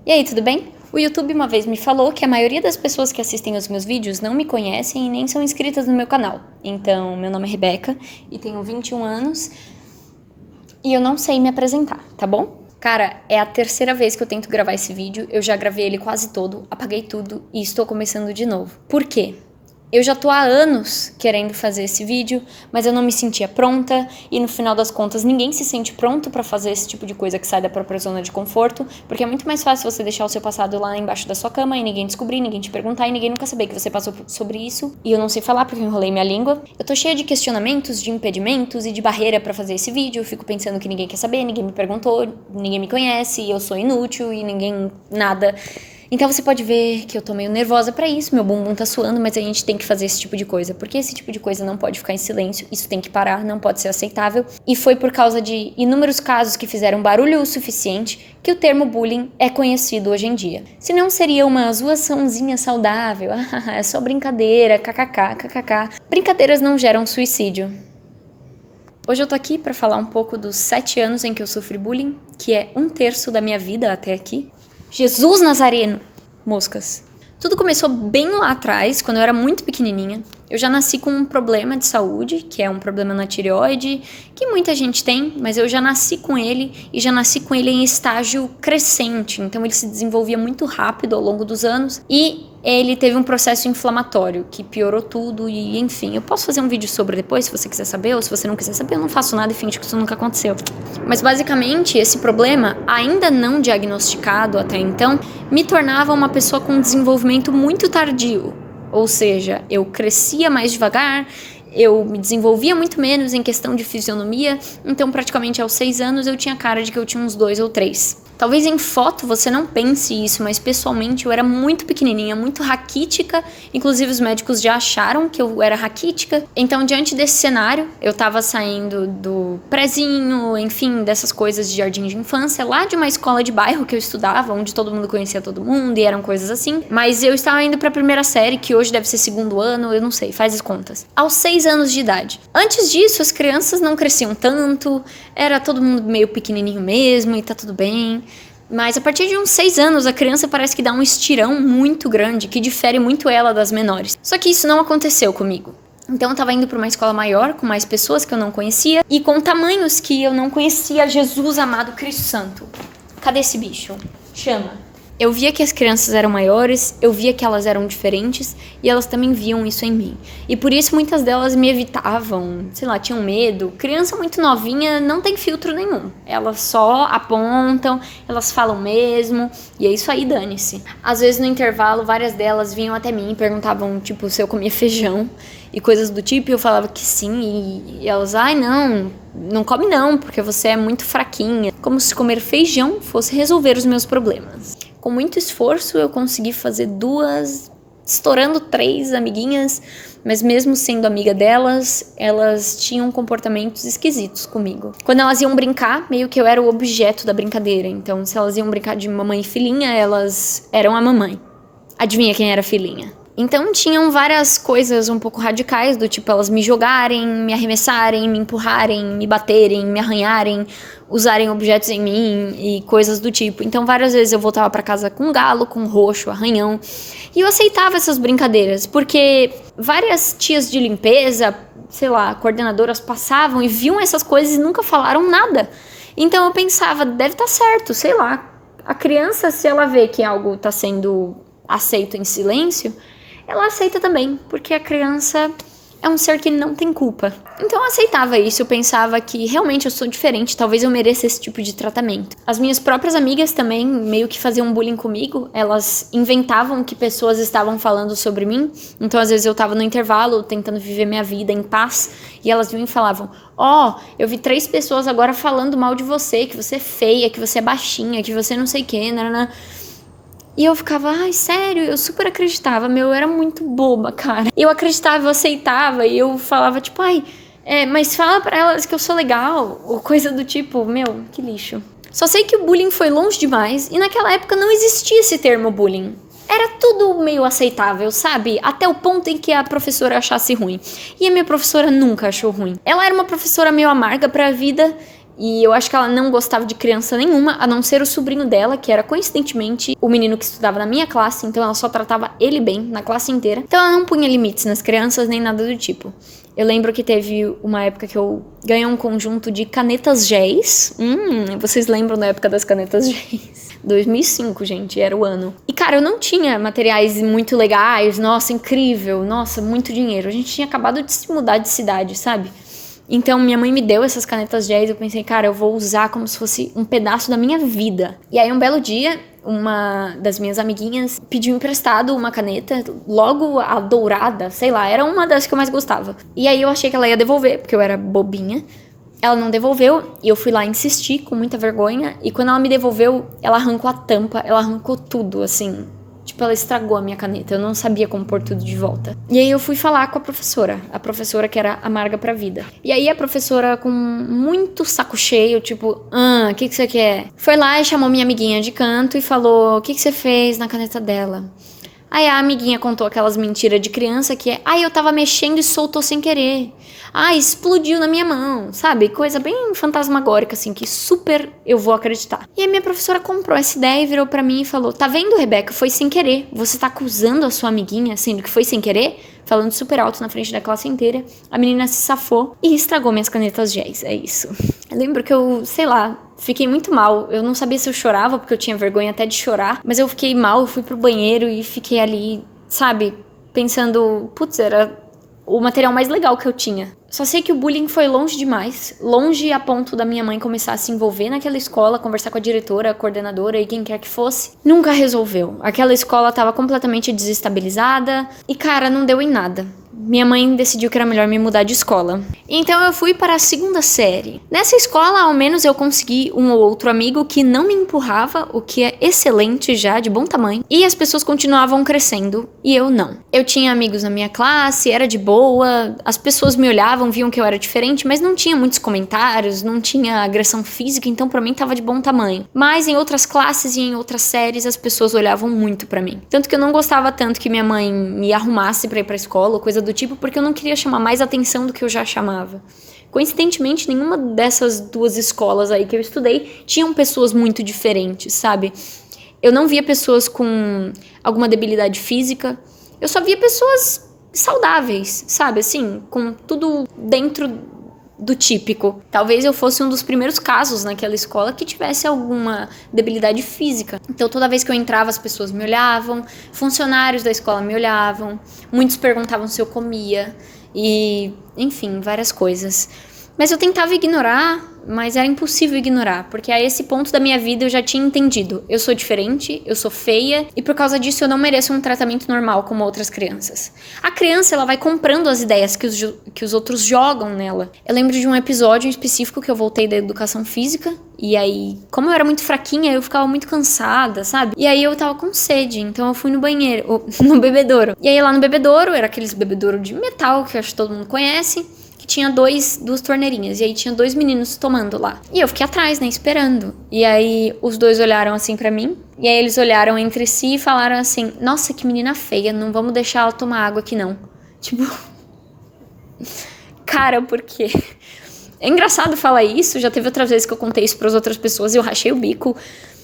E aí, tudo bem? O YouTube uma vez me falou que a maioria das pessoas que assistem os meus vídeos não me conhecem e nem são inscritas no meu canal. Então, meu nome é Rebeca e tenho 21 anos e eu não sei me apresentar, tá bom? Cara, é a terceira vez que eu tento gravar esse vídeo, eu já gravei ele quase todo, apaguei tudo e estou começando de novo. Por quê? Eu já tô há anos querendo fazer esse vídeo, mas eu não me sentia pronta e no final das contas ninguém se sente pronto pra fazer esse tipo de coisa que sai da própria zona de conforto, porque é muito mais fácil você deixar o seu passado lá embaixo da sua cama e ninguém descobrir, ninguém te perguntar e ninguém nunca saber que você passou sobre isso e eu não sei falar porque eu enrolei minha língua. Eu tô cheia de questionamentos, de impedimentos e de barreira pra fazer esse vídeo, eu fico pensando que ninguém quer saber, ninguém me perguntou, ninguém me conhece, eu sou inútil e ninguém nada. Então você pode ver que eu tô meio nervosa pra isso, meu bumbum tá suando, mas a gente tem que fazer esse tipo de coisa, porque esse tipo de coisa não pode ficar em silêncio, isso tem que parar, não pode ser aceitável. E foi por causa de inúmeros casos que fizeram barulho o suficiente que o termo bullying é conhecido hoje em dia. Se não seria uma zoaçãozinha saudável, é só brincadeira, kkk, kkk. Brincadeiras não geram suicídio. Hoje eu tô aqui pra falar um pouco dos 7 anos em que eu sofri bullying, que é 1/3 da minha vida até aqui. Jesus Nazareno! Moscas. Tudo começou bem lá atrás, quando eu era muito pequenininha. Eu já nasci com um problema de saúde, que é um problema na tireoide, que muita gente tem, mas eu já nasci com ele e já nasci com ele em estágio crescente. Então ele se desenvolvia muito rápido ao longo dos anos e ele teve um processo inflamatório que piorou tudo e enfim. Eu posso fazer um vídeo sobre depois, se você quiser saber, ou se você não quiser saber, eu não faço nada e finge que isso nunca aconteceu. Mas basicamente esse problema, ainda não diagnosticado até então, me tornava uma pessoa com um desenvolvimento muito tardio. Ou seja, eu crescia mais devagar, eu me desenvolvia muito menos em questão de fisionomia, então praticamente aos 6 anos eu tinha cara de que eu tinha uns 2 ou 3. Talvez em foto você não pense isso, mas pessoalmente eu era muito pequenininha, muito raquítica, inclusive os médicos já acharam que eu era raquítica. Então, diante desse cenário, eu tava saindo do prezinho, enfim, dessas coisas de jardim de infância, lá de uma escola de bairro que eu estudava, onde todo mundo conhecia todo mundo e eram coisas assim. Mas eu estava indo pra primeira série, que hoje deve ser 2º ano, eu não sei, faz as contas. Aos 6 anos de idade. Antes disso, as crianças não cresciam tanto, era todo mundo meio pequenininho mesmo e tá tudo bem. Mas a partir de uns 6 anos, a criança parece que dá um estirão muito grande, que difere muito ela das menores. Só que isso não aconteceu comigo. Então eu tava indo pra uma escola maior, com mais pessoas que eu não conhecia, e com tamanhos que eu não conhecia. Jesus amado Cristo Santo. Cadê esse bicho? Chama. Eu via que as crianças eram maiores, eu via que elas eram diferentes e elas também viam isso em mim. E por isso muitas delas me evitavam, sei lá, tinham medo. Criança muito novinha não tem filtro nenhum. Elas só apontam, elas falam mesmo e é isso aí, dane-se. Às vezes no intervalo várias delas vinham até mim e perguntavam, tipo, se eu comia feijão e coisas do tipo, e eu falava que sim, e elas, ai não come não, porque você é muito fraquinha. Como se comer feijão fosse resolver os meus problemas. Com muito esforço eu consegui fazer 2, estourando 3 amiguinhas, mas mesmo sendo amiga delas, elas tinham comportamentos esquisitos comigo. Quando elas iam brincar, meio que eu era o objeto da brincadeira. Então, se elas iam brincar de mamãe e filhinha, elas eram a mamãe. Adivinha quem era a filhinha? Então tinham várias coisas um pouco radicais, do tipo elas me jogarem, me arremessarem, me empurrarem, me baterem, me arranharem, usarem objetos em mim e coisas do tipo. Então várias vezes eu voltava pra casa com galo, com roxo, arranhão. E eu aceitava essas brincadeiras, porque várias tias de limpeza, sei lá, coordenadoras passavam e viam essas coisas e nunca falaram nada. Então eu pensava, deve estar certo, sei lá. A criança, se ela vê que algo tá sendo aceito em silêncio, ela aceita também, porque a criança é um ser que não tem culpa. Então eu aceitava isso, eu pensava que realmente eu sou diferente, talvez eu mereça esse tipo de tratamento. As minhas próprias amigas também meio que faziam bullying comigo, elas inventavam que pessoas estavam falando sobre mim, então às vezes eu tava no intervalo tentando viver minha vida em paz, e elas vinham e falavam, eu vi 3 pessoas agora falando mal de você, que você é feia, que você é baixinha, que você não sei o que, nanana. E eu ficava, ai, sério, eu super acreditava, eu era muito boba, cara. Eu acreditava, eu aceitava, e eu falava, tipo, mas fala pra elas que eu sou legal, ou coisa do tipo, que lixo. Só sei que o bullying foi longe demais, e naquela época não existia esse termo bullying. Era tudo meio aceitável, sabe? Até o ponto em que a professora achasse ruim. E a minha professora nunca achou ruim. Ela era uma professora meio amarga pra vida, E eu acho que ela não gostava de criança nenhuma, a não ser o sobrinho dela, que era coincidentemente o menino que estudava na minha classe, então ela só tratava ele bem na classe inteira. Então ela não punha limites nas crianças nem nada do tipo. Eu lembro que teve uma época que eu ganhei um conjunto de canetas géis. Vocês lembram da época das canetas géis? 2005, gente, era o ano. E, cara, eu não tinha materiais muito legais, nossa, incrível, nossa, muito dinheiro. A gente tinha acabado de se mudar de cidade, sabe? Então, minha mãe me deu essas canetas géis, eu pensei, cara, eu vou usar como se fosse um pedaço da minha vida. E aí, um belo dia, uma das minhas amiguinhas pediu emprestado uma caneta, logo a dourada, sei lá, era uma das que eu mais gostava. E aí eu achei que ela ia devolver, porque eu era bobinha. Ela não devolveu, e eu fui lá insistir com muita vergonha, e quando ela me devolveu, ela arrancou a tampa, ela arrancou tudo, assim. Tipo, ela estragou a minha caneta, eu não sabia como pôr tudo de volta. E aí eu fui falar com a professora que era amarga pra vida. E aí a professora, com muito saco cheio, tipo, o que você quer? Foi lá e chamou minha amiguinha de canto e falou, o que você fez na caneta dela? Aí a amiguinha contou aquelas mentiras de criança que é, eu tava mexendo e soltou sem querer. Explodiu na minha mão, sabe? Coisa bem fantasmagórica, assim, que super eu vou acreditar. E a minha professora comprou essa ideia e virou pra mim e falou, tá vendo, Rebeca? Foi sem querer. Você tá acusando a sua amiguinha, sendo que foi sem querer? Falando super alto na frente da classe inteira. A menina se safou e estragou minhas canetas géis, é isso. Eu lembro que eu, sei lá, fiquei muito mal. Eu não sabia se eu chorava, porque eu tinha vergonha até de chorar. Mas eu fiquei mal, eu fui pro banheiro e fiquei ali, sabe, pensando, putz, era o material mais legal que eu tinha. Só sei que o bullying foi longe demais, longe a ponto da minha mãe começar a se envolver naquela escola, conversar com a diretora, a coordenadora e quem quer que fosse. Nunca resolveu. Aquela escola tava completamente desestabilizada e, cara, não deu em nada. Minha mãe decidiu que era melhor me mudar de escola. Então eu fui para a 2ª série. Nessa escola, ao menos, eu consegui um ou outro amigo que não me empurrava, o que é excelente já, de bom tamanho. E as pessoas continuavam crescendo, e eu não. Eu tinha amigos na minha classe, era de boa, as pessoas me olhavam, viam que eu era diferente, mas não tinha muitos comentários, não tinha agressão física, então pra mim tava de bom tamanho. Mas em outras classes e em outras séries, as pessoas olhavam muito pra mim. Tanto que eu não gostava tanto que minha mãe me arrumasse pra ir pra escola, coisa do tipo, porque eu não queria chamar mais atenção do que eu já chamava. Coincidentemente, nenhuma dessas 2 escolas aí que eu estudei tinham pessoas muito diferentes, sabe? Eu não via pessoas com alguma debilidade física, eu só via pessoas saudáveis, sabe? Assim, com tudo dentro do típico. Talvez eu fosse um dos primeiros casos naquela escola que tivesse alguma debilidade física. Então toda vez que eu entrava as pessoas me olhavam, funcionários da escola me olhavam, muitos perguntavam se eu comia e, enfim, várias coisas. Mas eu tentava ignorar, mas era impossível ignorar, porque a esse ponto da minha vida eu já tinha entendido. Eu sou diferente, eu sou feia, e por causa disso eu não mereço um tratamento normal como outras crianças. A criança, ela vai comprando as ideias que os outros jogam nela. Eu lembro de um episódio em específico que eu voltei da educação física, e aí, como eu era muito fraquinha, eu ficava muito cansada, sabe? E aí eu tava com sede, então eu fui no banheiro, no bebedouro. E aí lá no bebedouro, era aqueles bebedouro de metal que eu acho que todo mundo conhece, que tinha duas torneirinhas, e aí tinha 2 meninos tomando lá. E eu fiquei atrás, né, esperando. E aí os 2 olharam assim pra mim, e aí eles olharam entre si e falaram assim, nossa, que menina feia, não vamos deixar ela tomar água aqui não. Tipo, cara, por quê? É engraçado falar isso, já teve outras vezes que eu contei isso pras outras pessoas e eu rachei o bico.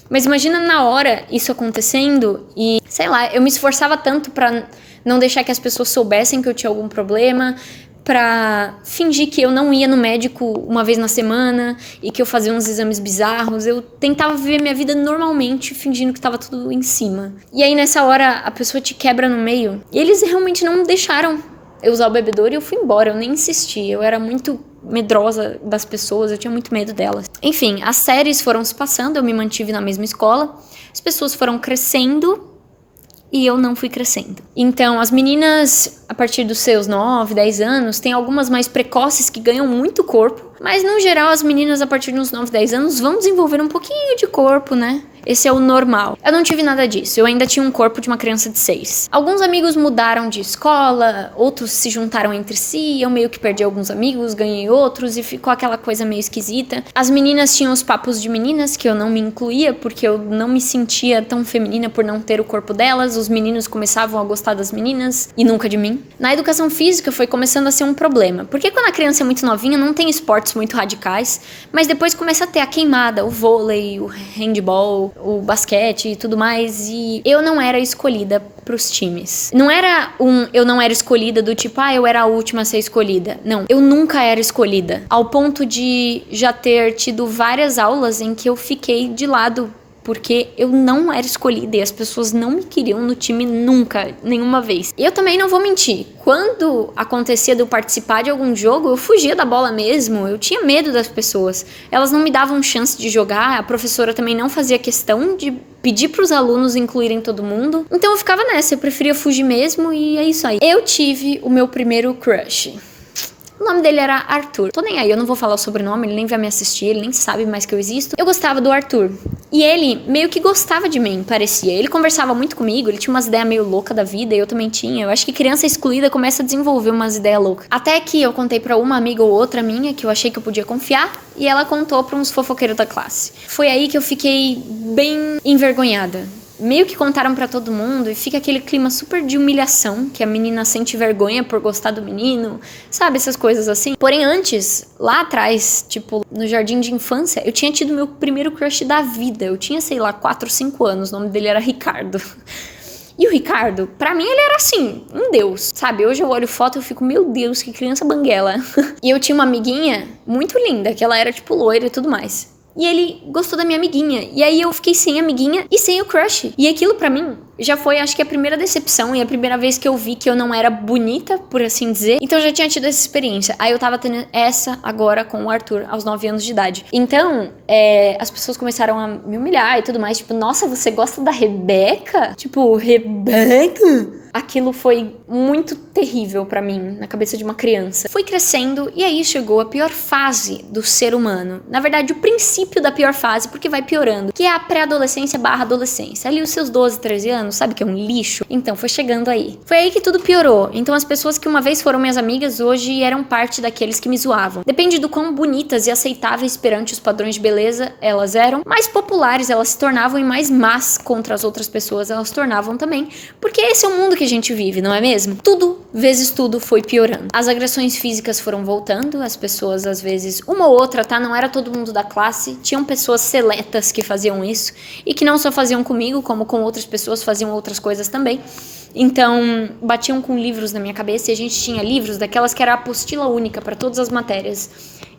Mas imagina na hora isso acontecendo e, sei lá, eu me esforçava tanto pra não deixar que as pessoas soubessem que eu tinha algum problema, pra fingir que eu não ia no médico uma vez na semana e que eu fazia uns exames bizarros. Eu tentava viver minha vida normalmente, fingindo que tava tudo em cima. E aí nessa hora a pessoa te quebra no meio. E eles realmente não deixaram eu usar o bebedouro e eu fui embora, eu nem insisti. Eu era muito medrosa das pessoas, eu tinha muito medo delas. Enfim, as séries foram se passando, eu me mantive na mesma escola, as pessoas foram crescendo e eu não fui crescendo. Então, as meninas, a partir dos seus 9, 10 anos, tem algumas mais precoces que ganham muito corpo, mas no geral as meninas a partir dos 9, 10 anos vão desenvolver um pouquinho de corpo, né? Esse é o normal. Eu não tive nada disso, eu ainda tinha um corpo de uma criança de 6. Alguns amigos mudaram de escola, outros se juntaram entre si, eu meio que perdi alguns amigos, ganhei outros e ficou aquela coisa meio esquisita. As meninas tinham os papos de meninas, que eu não me incluía, porque eu não me sentia tão feminina por não ter o corpo delas. Os meninos começavam a gostar das meninas e nunca de mim. Na educação física foi começando a ser um problema, porque quando a criança é muito novinha não tem esportes esportes muito radicais, mas depois começa a ter a queimada, o vôlei, o handball, o basquete e tudo mais, e eu não era escolhida pros times. Não era eu não era escolhida do tipo, eu era a última a ser escolhida. Não, eu nunca era escolhida, ao ponto de já ter tido várias aulas em que eu fiquei de lado porque eu não era escolhida e as pessoas não me queriam no time nunca, nenhuma vez. E eu também não vou mentir, quando acontecia de eu participar de algum jogo, eu fugia da bola mesmo, eu tinha medo das pessoas. Elas não me davam chance de jogar, a professora também não fazia questão de pedir pros alunos incluírem todo mundo. Então eu ficava nessa, eu preferia fugir mesmo e é isso aí. Eu tive o meu primeiro crush. O nome dele era Arthur. Tô nem aí, eu não vou falar o sobrenome, ele nem vai me assistir, ele nem sabe mais que eu existo. Eu gostava do Arthur. E ele meio que gostava de mim, parecia. Ele conversava muito comigo, ele tinha umas ideias meio loucas da vida, e eu também tinha. Eu acho que criança excluída começa a desenvolver umas ideias loucas. Até que eu contei pra uma amiga ou outra minha, que eu achei que eu podia confiar, e ela contou pra uns fofoqueiros da classe. Foi aí que eu fiquei bem envergonhada. Meio que contaram pra todo mundo e fica aquele clima super de humilhação, que a menina sente vergonha por gostar do menino, sabe, essas coisas assim. Porém, antes, lá atrás, tipo, no jardim de infância, eu tinha tido meu primeiro crush da vida. Eu tinha, sei lá, 4, 5 anos, o nome dele era Ricardo. E o Ricardo, pra mim, ele era assim, um deus, sabe? Hoje eu olho foto e eu fico, meu Deus, que criança banguela. E eu tinha uma amiguinha muito linda, que ela era, tipo, loira e tudo mais. E ele gostou da minha amiguinha. E aí eu fiquei sem amiguinha e sem o crush. E aquilo pra mim já foi, acho que a primeira decepção e a primeira vez que eu vi que eu não era bonita, por assim dizer. Então eu já tinha tido essa experiência. Aí eu tava tendo essa agora com o Arthur, aos 9 anos de idade. Então, as pessoas começaram a me humilhar e tudo mais. Tipo, nossa, você gosta da Rebeca? Tipo, Rebeca? Aquilo foi muito terrível pra mim, na cabeça de uma criança. Fui crescendo e aí chegou a pior fase do ser humano. Na verdade, o princípio da pior fase, porque vai piorando, que é a pré-adolescência / adolescência. Ali os seus 12, 13 anos, sabe que é um lixo? Então, foi chegando aí. Foi aí que tudo piorou. Então, as pessoas que uma vez foram minhas amigas, hoje eram parte daqueles que me zoavam. Depende do quão bonitas e aceitáveis perante os padrões de beleza elas eram, mais populares elas se tornavam e mais más contra as outras pessoas elas se tornavam também. Porque esse é o mundo que a gente vive, não é mesmo? Tudo, vezes tudo, foi piorando. As agressões físicas foram voltando, as pessoas, às vezes, uma ou outra, tá? Não era todo mundo da classe, tinham pessoas seletas que faziam isso, e que não só faziam comigo, como com outras pessoas, faziam outras coisas também. Então, batiam com livros na minha cabeça, e a gente tinha livros daquelas que era a apostila única para todas as matérias.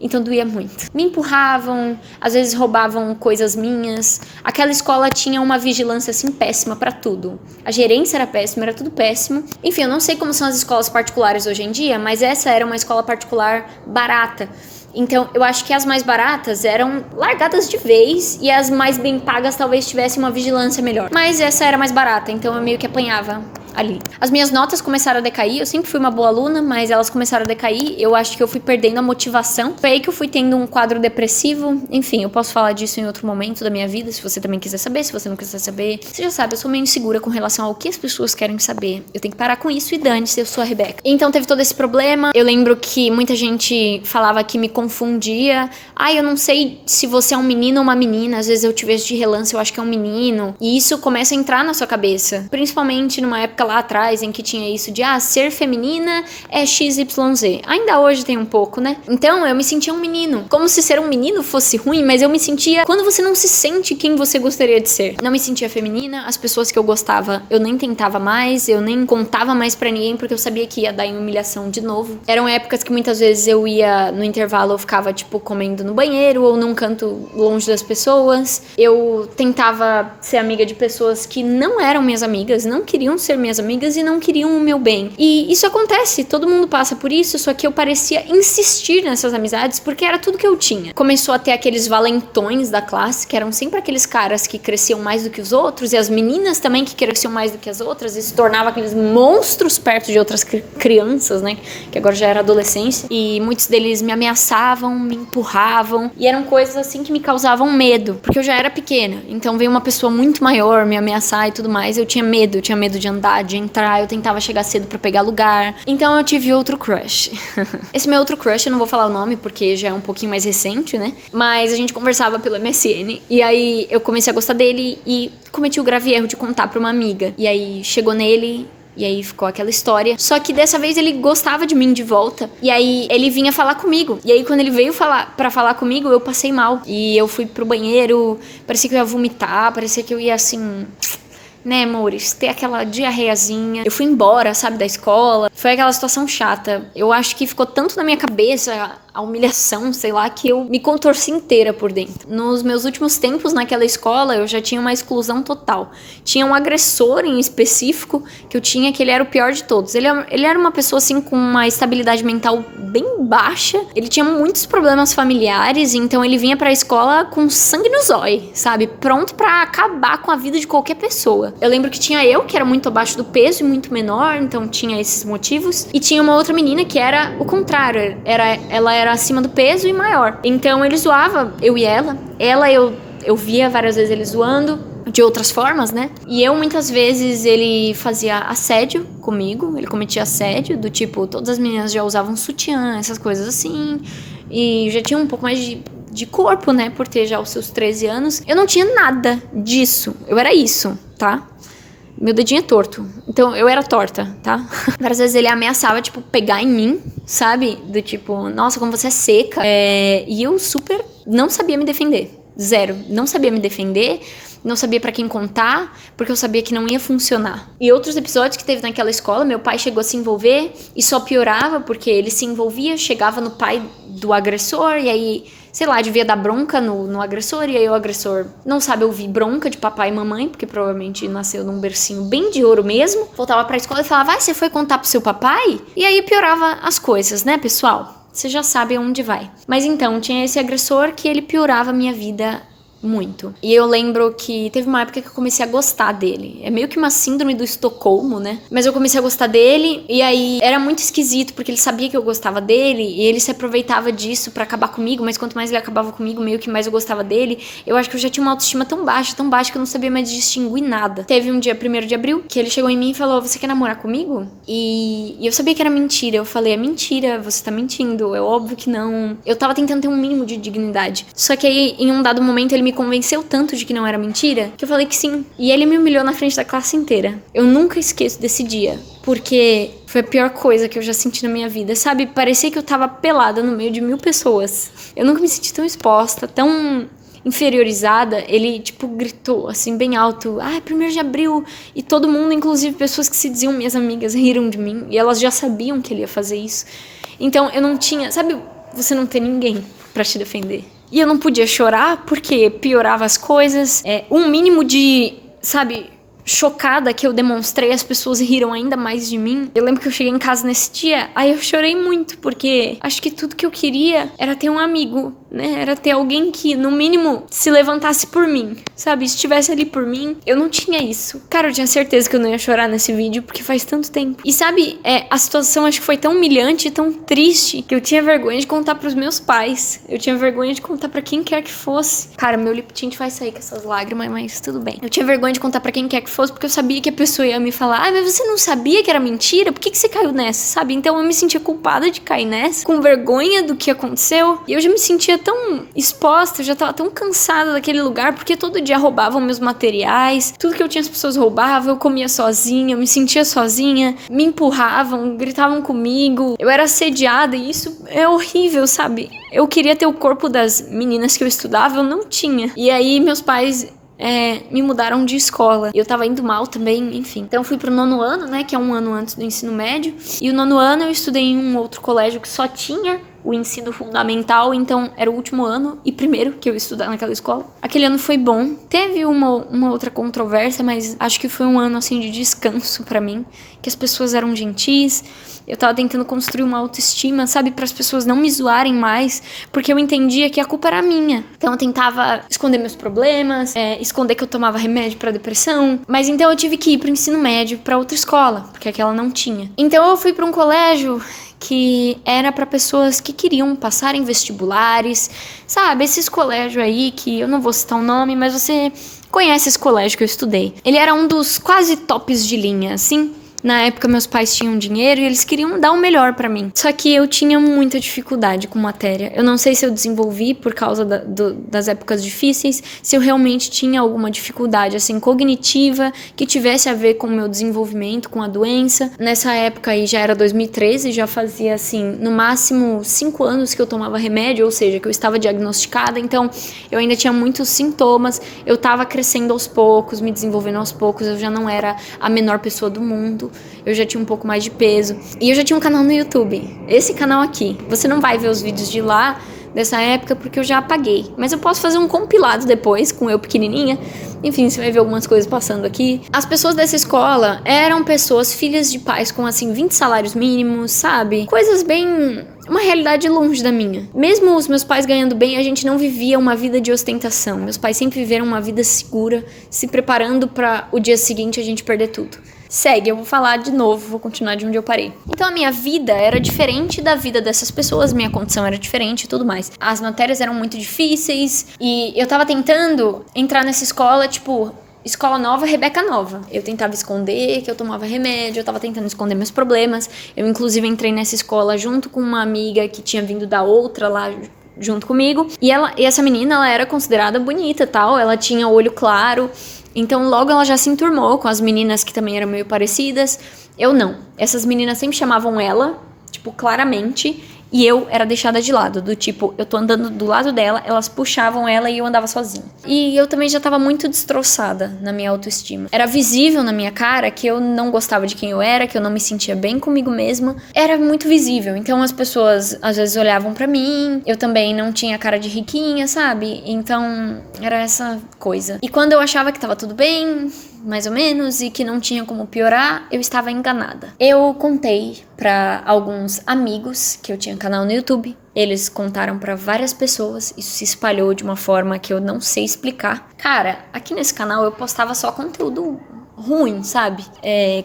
Então doía muito. Me empurravam, às vezes roubavam coisas minhas. Aquela escola tinha uma vigilância assim péssima pra tudo. A gerência era péssima, era tudo péssimo. Enfim, eu não sei como são as escolas particulares hoje em dia, mas essa era uma escola particular barata. Então, eu acho que as mais baratas eram largadas de vez e as mais bem pagas talvez tivessem uma vigilância melhor. Mas essa era mais barata, então eu meio que apanhava ali. As minhas notas começaram a decair, eu sempre fui uma boa aluna, mas elas começaram a decair, eu acho que eu fui perdendo a motivação. Foi aí que eu fui tendo um quadro depressivo, enfim, eu posso falar disso em outro momento da minha vida, se você também quiser saber, se você não quiser saber. Você já sabe, eu sou meio insegura com relação ao que as pessoas querem saber. Eu tenho que parar com isso e dane-se, eu sou a Rebeca. Então teve todo esse problema, eu lembro que muita gente falava que me confundia. Eu não sei se você é um menino ou uma menina, às vezes eu te vejo de relance, eu acho que é um menino. E isso começa a entrar na sua cabeça, principalmente numa época lá atrás em que tinha isso de ser feminina é XYZ. Ainda hoje tem um pouco, né? Então eu me sentia um menino. Como se ser um menino fosse ruim, mas eu me sentia quando você não se sente quem você gostaria de ser. Não me sentia feminina, as pessoas que eu gostava, eu nem tentava mais, eu nem contava mais pra ninguém, porque eu sabia que ia dar em humilhação de novo. Eram épocas que muitas vezes eu ia no intervalo, eu ficava tipo comendo no banheiro ou num canto longe das pessoas. Eu tentava ser amiga de pessoas que não eram minhas amigas, não queriam ser minhas amigas e não queriam o meu bem. E isso acontece, todo mundo passa por isso, só que eu parecia insistir nessas amizades porque era tudo que eu tinha. Começou a ter aqueles valentões da classe, que eram sempre aqueles caras que cresciam mais do que os outros, e as meninas também que cresciam mais do que as outras, e se tornavam aqueles monstros perto de outras crianças, né, que agora já era adolescência, e muitos deles me ameaçavam, me empurravam, e eram coisas assim que me causavam medo, porque eu já era pequena, então veio uma pessoa muito maior me ameaçar e tudo mais, eu tinha medo de andar, de entrar, eu tentava chegar cedo pra pegar lugar. Então eu tive outro crush. Esse meu outro crush, eu não vou falar o nome porque já é um pouquinho mais recente, né? Mas a gente conversava pelo MSN e aí eu comecei a gostar dele e cometi o grave erro de contar pra uma amiga. E aí chegou nele E aí ficou aquela história. Só que dessa vez ele gostava de mim de volta. E aí ele vinha falar comigo. E aí quando ele veio pra falar comigo, eu passei mal. E eu fui pro banheiro, parecia que eu ia vomitar, parecia que eu ia assim... Né, amores, ter aquela diarreiazinha. Eu fui embora, sabe, da escola. Foi aquela situação chata. Eu acho que ficou tanto na minha cabeça a humilhação, sei lá, que eu me contorci inteira por dentro. Nos meus últimos tempos naquela escola, eu já tinha uma exclusão total. Tinha um agressor em específico que eu tinha, que ele era o pior de todos. Ele era uma pessoa, assim, com uma estabilidade mental bem baixa. Ele tinha muitos problemas familiares, então ele vinha pra escola com sangue no zóio, sabe? Pronto pra acabar com a vida de qualquer pessoa. Eu lembro que tinha eu, que era muito abaixo do peso e muito menor, então tinha esses motivos. E tinha uma outra menina que era o contrário. Ela era acima do peso e maior. Então ele zoava, eu e ela. Eu via várias vezes ele zoando, de outras formas, né? E eu, muitas vezes, ele fazia assédio comigo. Ele cometia assédio, do tipo, todas as meninas já usavam sutiã, essas coisas assim. E já tinha um pouco mais de corpo, né? Por ter já os seus 13 anos. Eu não tinha nada disso. Eu era isso, tá? Meu dedinho é torto. Então, eu era torta, tá? Várias vezes ele ameaçava, tipo, pegar em mim, sabe? Do tipo, nossa, como você é seca. E eu super não sabia me defender. Zero. Não sabia me defender. Não sabia pra quem contar, porque eu sabia que não ia funcionar. E outros episódios que teve naquela escola, meu pai chegou a se envolver e só piorava, porque ele se envolvia, chegava no pai do agressor, e aí, sei lá, devia dar bronca no agressor, e aí o agressor não sabe ouvir bronca de papai e mamãe, porque provavelmente nasceu num bercinho bem de ouro mesmo. Voltava pra escola e falava, você foi contar pro seu papai? E aí piorava as coisas, né, pessoal? Você já sabe aonde vai. Mas então, tinha esse agressor que ele piorava a minha vida muito. E eu lembro que teve uma época que eu comecei a gostar dele. É meio que uma síndrome do Estocolmo, né? Mas eu comecei a gostar dele e aí era muito esquisito porque ele sabia que eu gostava dele e ele se aproveitava disso pra acabar comigo, mas quanto mais ele acabava comigo, meio que mais eu gostava dele. Eu acho que eu já tinha uma autoestima tão baixa que eu não sabia mais distinguir nada. Teve um dia, 1º de abril, que ele chegou em mim e falou, você quer namorar comigo? E eu sabia que era mentira. Eu falei, é mentira, você tá mentindo. É óbvio que não. Eu tava tentando ter um mínimo de dignidade. Só que aí, em um dado momento, ele me convenceu tanto de que não era mentira, que eu falei que sim. E ele me humilhou na frente da classe inteira. Eu nunca esqueço desse dia, porque foi a pior coisa que eu já senti na minha vida, sabe? Parecia que eu tava pelada no meio de 1000 pessoas. Eu nunca me senti tão exposta, tão inferiorizada. Ele, tipo, gritou, assim, bem alto, 1º de abril, e todo mundo, inclusive pessoas que se diziam minhas amigas, riram de mim, e elas já sabiam que ele ia fazer isso. Então, eu não tinha, sabe, você não tem ninguém pra te defender. E eu não podia chorar porque piorava as coisas. Um mínimo de, sabe, chocada que eu demonstrei, as pessoas riram ainda mais de mim. Eu lembro que eu cheguei em casa nesse dia, aí eu chorei muito, porque acho que tudo que eu queria era ter um amigo, né? Era ter alguém que, no mínimo, se levantasse por mim, sabe? Estivesse ali por mim. Eu não tinha isso. Cara, eu tinha certeza que eu não ia chorar nesse vídeo, porque faz tanto tempo. E sabe, a situação acho que foi tão humilhante, tão triste, que eu tinha vergonha de contar pros meus pais. Eu tinha vergonha de contar pra quem quer que fosse. Cara, meu lip tint vai sair com essas lágrimas, mas tudo bem. Eu tinha vergonha de contar pra quem quer que fosse, porque eu sabia que a pessoa ia me falar, mas você não sabia que era mentira? Por que você caiu nessa, sabe? Então eu me sentia culpada de cair nessa, com vergonha do que aconteceu. E eu já me sentia tão exposta, eu já tava tão cansada daquele lugar, porque todo dia roubavam meus materiais, tudo que eu tinha as pessoas roubavam, eu comia sozinha, eu me sentia sozinha, me empurravam, gritavam comigo, eu era assediada e isso é horrível, sabe? Eu queria ter o corpo das meninas que eu estudava, eu não tinha. E aí meus pais me mudaram de escola. Eu tava indo mal também, enfim. Então eu fui pro 9º ano, né, que é um ano antes do ensino médio. E o 9º ano eu estudei em um outro colégio que só tinha o ensino fundamental, então era o último ano e primeiro que eu ia estudar naquela escola. Aquele ano foi bom. Teve uma outra controvérsia, mas acho que foi um ano, assim, de descanso pra mim. Que as pessoas eram gentis. Eu tava tentando construir uma autoestima, sabe? Para as pessoas não me zoarem mais, porque eu entendia que a culpa era minha. Então eu tentava esconder meus problemas, esconder que eu tomava remédio pra depressão. Mas então eu tive que ir pro ensino médio pra outra escola, porque aquela não tinha. Então eu fui pra um colégio que era para pessoas que queriam passar em vestibulares, sabe? Esses colégios aí que eu não vou citar o nome, mas você conhece esse colégio que eu estudei. Ele era um dos quase tops de linha, assim. Na época, meus pais tinham dinheiro e eles queriam dar o melhor pra mim. Só que eu tinha muita dificuldade com matéria. Eu não sei se eu desenvolvi por causa das épocas difíceis, se eu realmente tinha alguma dificuldade, assim, cognitiva, que tivesse a ver com o meu desenvolvimento, com a doença. Nessa época aí já era 2013, já fazia, assim, no máximo 5 anos que eu tomava remédio, ou seja, que eu estava diagnosticada, então eu ainda tinha muitos sintomas, eu tava crescendo aos poucos, me desenvolvendo aos poucos, eu já não era a menor pessoa do mundo. Eu já tinha um pouco mais de peso. E eu já tinha um canal no YouTube. Esse canal aqui. Você não vai ver os vídeos de lá, dessa época, porque eu já apaguei. Mas eu posso fazer um compilado depois, com eu pequenininha. Enfim, você vai ver algumas coisas passando aqui. As pessoas dessa escola eram pessoas, filhas de pais com, assim, 20 salários mínimos, sabe? Coisas bem... uma realidade longe da minha. Mesmo os meus pais ganhando bem, a gente não vivia uma vida de ostentação. Meus pais sempre viveram uma vida segura, se preparando para o dia seguinte a gente perder tudo. Segue, eu vou falar de novo, vou continuar de onde eu parei. Então a minha vida era diferente da vida dessas pessoas, minha condição era diferente e tudo mais. As matérias eram muito difíceis e eu tava tentando entrar nessa escola, tipo... escola nova, Rebeca nova. Eu tentava esconder que eu tomava remédio, eu tava tentando esconder meus problemas. Eu, inclusive, entrei nessa escola junto com uma amiga que tinha vindo da outra lá junto comigo. E essa menina, ela era considerada bonita e tal, ela tinha olho claro. Então, logo ela já se enturmou com as meninas que também eram meio parecidas. Eu não. Essas meninas sempre chamavam ela, tipo, claramente... e eu era deixada de lado, do tipo, eu tô andando do lado dela, elas puxavam ela e eu andava sozinha. E eu também já tava muito destroçada na minha autoestima. Era visível na minha cara que eu não gostava de quem eu era, que eu não me sentia bem comigo mesma. Era muito visível. Então as pessoas às vezes olhavam pra mim, eu também não tinha cara de riquinha, sabe? Então era essa coisa. E quando eu achava que tava tudo bem... mais ou menos, e que não tinha como piorar, eu estava enganada. Eu contei pra alguns amigos que eu tinha canal no YouTube. Eles contaram pra várias pessoas. Isso se espalhou de uma forma que eu não sei explicar. Cara, aqui nesse canal eu postava só conteúdo ruim, sabe?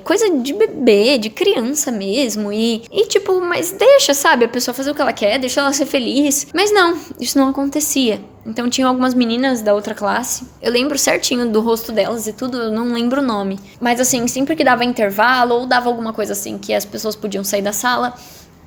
Coisa de bebê, de criança mesmo. E tipo, mas deixa, sabe? A pessoa fazer o que ela quer, deixa ela ser feliz. Mas não, isso não acontecia. Então tinha algumas meninas da outra classe. Eu lembro certinho do rosto delas e tudo, eu não lembro o nome. Mas assim, sempre que dava intervalo ou dava alguma coisa assim que as pessoas podiam sair da sala,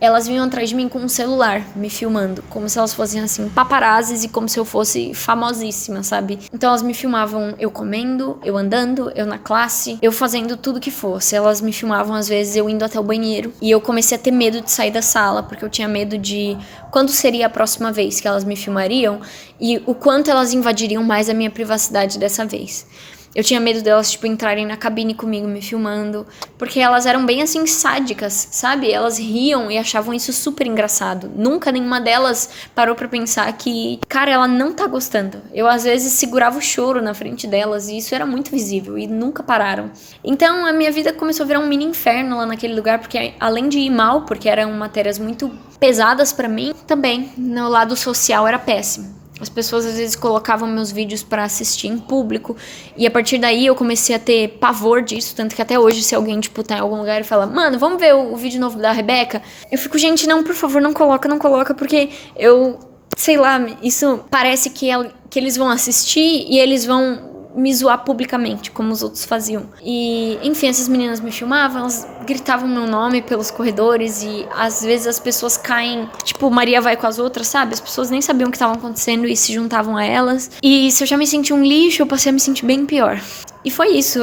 elas vinham atrás de mim com um celular, me filmando. Como se elas fossem, assim, paparazzis e como se eu fosse famosíssima, sabe? Então elas me filmavam eu comendo, eu andando, eu na classe, eu fazendo tudo que fosse. Elas me filmavam, às vezes, eu indo até o banheiro. E eu comecei a ter medo de sair da sala, porque eu tinha medo de quando seria a próxima vez que elas me filmariam e o quanto elas invadiriam mais a minha privacidade dessa vez. Eu tinha medo delas, tipo, entrarem na cabine comigo, me filmando. Porque elas eram bem, assim, sádicas, sabe? Elas riam e achavam isso super engraçado. Nunca nenhuma delas parou pra pensar que, cara, ela não tá gostando. Eu, às vezes, segurava o choro na frente delas e isso era muito visível e nunca pararam. Então, a minha vida começou a virar um mini inferno lá naquele lugar, porque além de ir mal, porque eram matérias muito pesadas pra mim, também, no lado social, era péssimo. As pessoas às vezes colocavam meus vídeos pra assistir em público. E a partir daí eu comecei a ter pavor disso. Tanto que até hoje, se alguém, tipo, tá em algum lugar e fala, mano, vamos ver o vídeo novo da Rebeca? Eu fico, gente, não, por favor, não coloca, porque eu, sei lá, isso parece que eles vão assistir e eles vão me zoar publicamente, como os outros faziam. E, enfim, essas meninas me filmavam, elas gritavam meu nome pelos corredores e às vezes as pessoas caem, tipo, Maria vai com as outras, sabe? As pessoas nem sabiam o que estava acontecendo e se juntavam a elas. E se eu já me senti um lixo, eu passei a me sentir bem pior. E foi isso,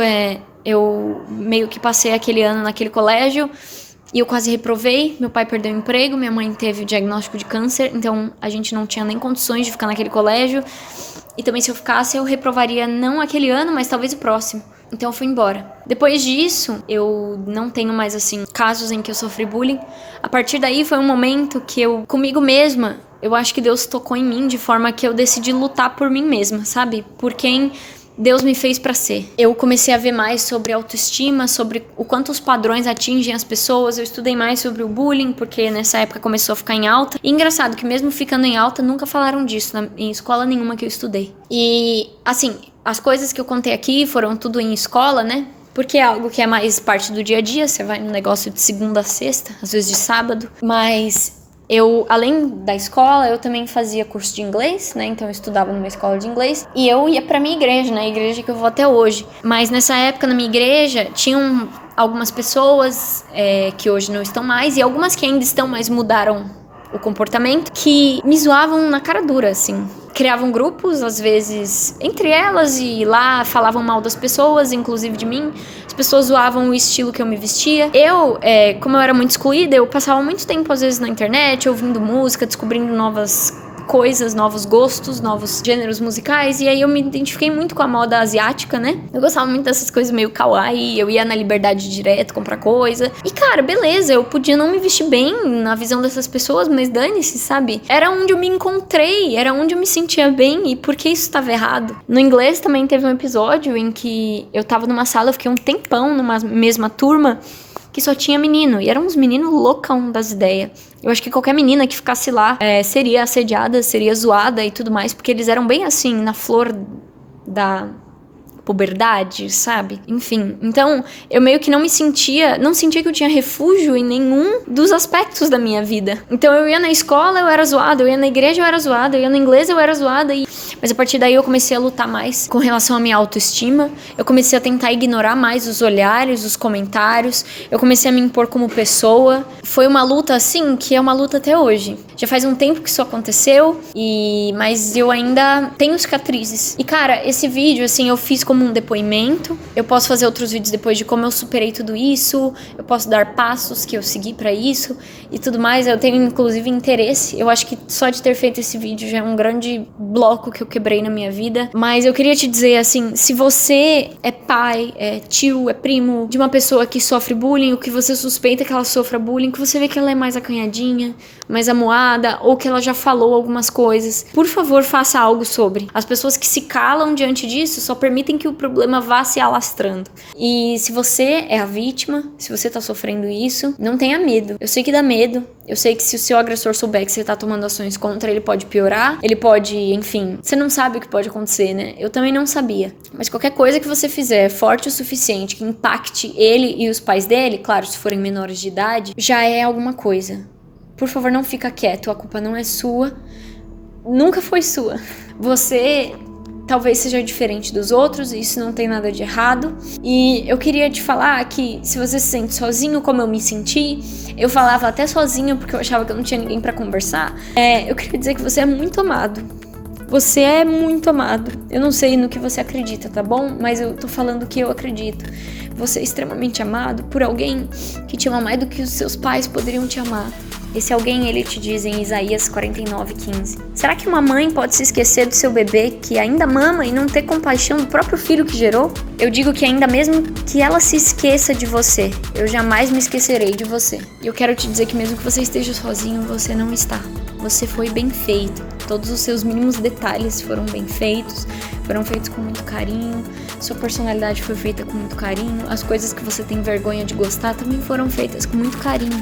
eu meio que passei aquele ano naquele colégio e eu quase reprovei. Meu pai perdeu o emprego, minha mãe teve o diagnóstico de câncer, então a gente não tinha nem condições de ficar naquele colégio. E também se eu ficasse, eu reprovaria não aquele ano, mas talvez o próximo. Então eu fui embora. Depois disso, eu não tenho mais, assim, casos em que eu sofri bullying. A partir daí foi um momento que eu, comigo mesma, eu acho que Deus tocou em mim de forma que eu decidi lutar por mim mesma, sabe? Por quem Deus me fez pra ser. Eu comecei a ver mais sobre autoestima, sobre o quanto os padrões atingem as pessoas. Eu estudei mais sobre o bullying, porque nessa época começou a ficar em alta. E engraçado que mesmo ficando em alta, nunca falaram disso em escola nenhuma que eu estudei. E, assim, as coisas que eu contei aqui foram tudo em escola, né? Porque é algo que é mais parte do dia a dia. Você vai num negócio de segunda a sexta, às vezes de sábado. Mas Eu, além da escola, eu também fazia curso de inglês, né? Então eu estudava numa escola de inglês. E eu ia pra minha igreja, né? A igreja que eu vou até hoje. Mas nessa época, na minha igreja, tinham algumas pessoas que hoje não estão mais. E algumas que ainda estão, mas mudaram o comportamento, que me zoavam na cara dura, assim. Criavam grupos, às vezes, entre elas, e lá falavam mal das pessoas, inclusive de mim. As pessoas zoavam o estilo que eu me vestia. Eu, como eu era muito excluída, eu passava muito tempo, às vezes, na internet, ouvindo música, descobrindo novas coisas, novos gostos, novos gêneros musicais, e aí eu me identifiquei muito com a moda asiática, né? Eu gostava muito dessas coisas meio kawaii, eu ia na Liberdade direto comprar coisa. E cara, beleza, eu podia não me vestir bem na visão dessas pessoas, mas dane-se, sabe? Era onde eu me encontrei, era onde eu me sentia bem, e por que isso estava errado? No inglês também teve um episódio em que eu tava numa sala, eu fiquei um tempão numa mesma turma, que só tinha menino, e eram uns meninos loucão das ideias. Eu acho que qualquer menina que ficasse lá seria assediada, seria zoada e tudo mais, porque eles eram bem assim, na flor da puberdade, sabe? Enfim, então eu meio que não sentia que eu tinha refúgio em nenhum dos aspectos da minha vida. Então eu ia na escola, eu era zoada, eu ia na igreja, eu era zoada, eu ia no inglês, eu era zoada, mas a partir daí eu comecei a lutar mais com relação à minha autoestima, eu comecei a tentar ignorar mais os olhares, os comentários, eu comecei a me impor como pessoa. Foi uma luta assim, que é uma luta até hoje. Já faz um tempo que isso aconteceu, mas eu ainda tenho cicatrizes. E cara, esse vídeo assim, eu fiz como um depoimento. Eu posso fazer outros vídeos depois de como eu superei tudo isso, eu posso dar passos que eu segui pra isso e tudo mais. Eu tenho inclusive interesse, eu acho que só de ter feito esse vídeo já é um grande bloco que eu quebrei na minha vida. Mas eu queria te dizer assim, se você é pai, é tio, é primo de uma pessoa que sofre bullying, ou que você suspeita que ela sofra bullying, que você vê que ela é mais acanhadinha, mais amuada, ou que ela já falou algumas coisas, por favor, faça algo sobre. As pessoas que se calam diante disso só permitem que o problema vá se alastrando. E se você é a vítima, se você tá sofrendo isso, não tenha medo. Eu sei que dá medo, eu sei que se o seu agressor souber que você tá tomando ações contra, ele pode piorar, ele pode, enfim, você não sabe o que pode acontecer, né? Eu também não sabia. Mas qualquer coisa que você fizer forte o suficiente que impacte ele e os pais dele, claro, se forem menores de idade, já é alguma coisa. Por favor, não fica quieto, a culpa não é sua, nunca foi sua. Você talvez seja diferente dos outros, e isso não tem nada de errado. E eu queria te falar que se você se sente sozinho, como eu me senti, eu falava até sozinho porque eu achava que eu não tinha ninguém pra conversar, eu queria dizer que você é muito amado. Você é muito amado. Eu não sei no que você acredita, tá bom? Mas eu tô falando o que eu acredito. Você é extremamente amado por alguém que te ama mais do que os seus pais poderiam te amar. Esse alguém, ele te diz em Isaías 49:15. Será que uma mãe pode se esquecer do seu bebê que ainda mama e não ter compaixão do próprio filho que gerou? Eu digo que ainda mesmo que ela se esqueça de você, eu jamais me esquecerei de você. E eu quero te dizer que mesmo que você esteja sozinho, você não está. Você foi bem feito. Todos os seus mínimos detalhes foram bem feitos, foram feitos com muito carinho. Sua personalidade foi feita com muito carinho. As coisas que você tem vergonha de gostar também foram feitas com muito carinho.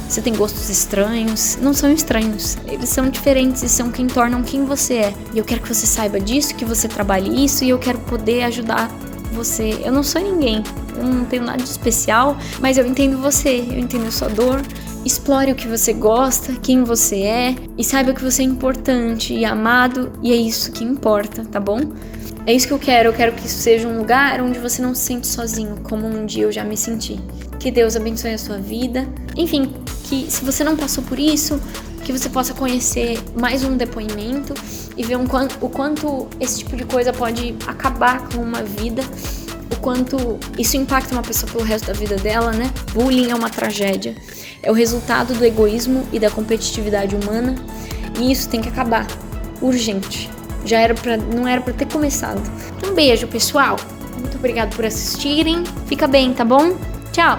Você tem gostos estranhos, não são estranhos, eles são diferentes e são quem tornam quem você é. E eu quero que você saiba disso, que você trabalhe isso, e eu quero poder ajudar você. Eu não sou ninguém, eu não tenho nada de especial, mas eu entendo você, eu entendo a sua dor. Explore o que você gosta, quem você é, e saiba que você é importante e amado, e é isso que importa, tá bom? É isso que eu quero que isso seja um lugar onde você não se sente sozinho, como um dia eu já me senti. Que Deus abençoe a sua vida. Enfim, que se você não passou por isso, que você possa conhecer mais um depoimento e ver o quanto esse tipo de coisa pode acabar com uma vida, o quanto isso impacta uma pessoa pelo resto da vida dela, né? Bullying é uma tragédia. É o resultado do egoísmo e da competitividade humana, e isso tem que acabar. Urgente. Não era pra ter começado. Um beijo, pessoal. Muito obrigada por assistirem. Fica bem, tá bom? Tchau!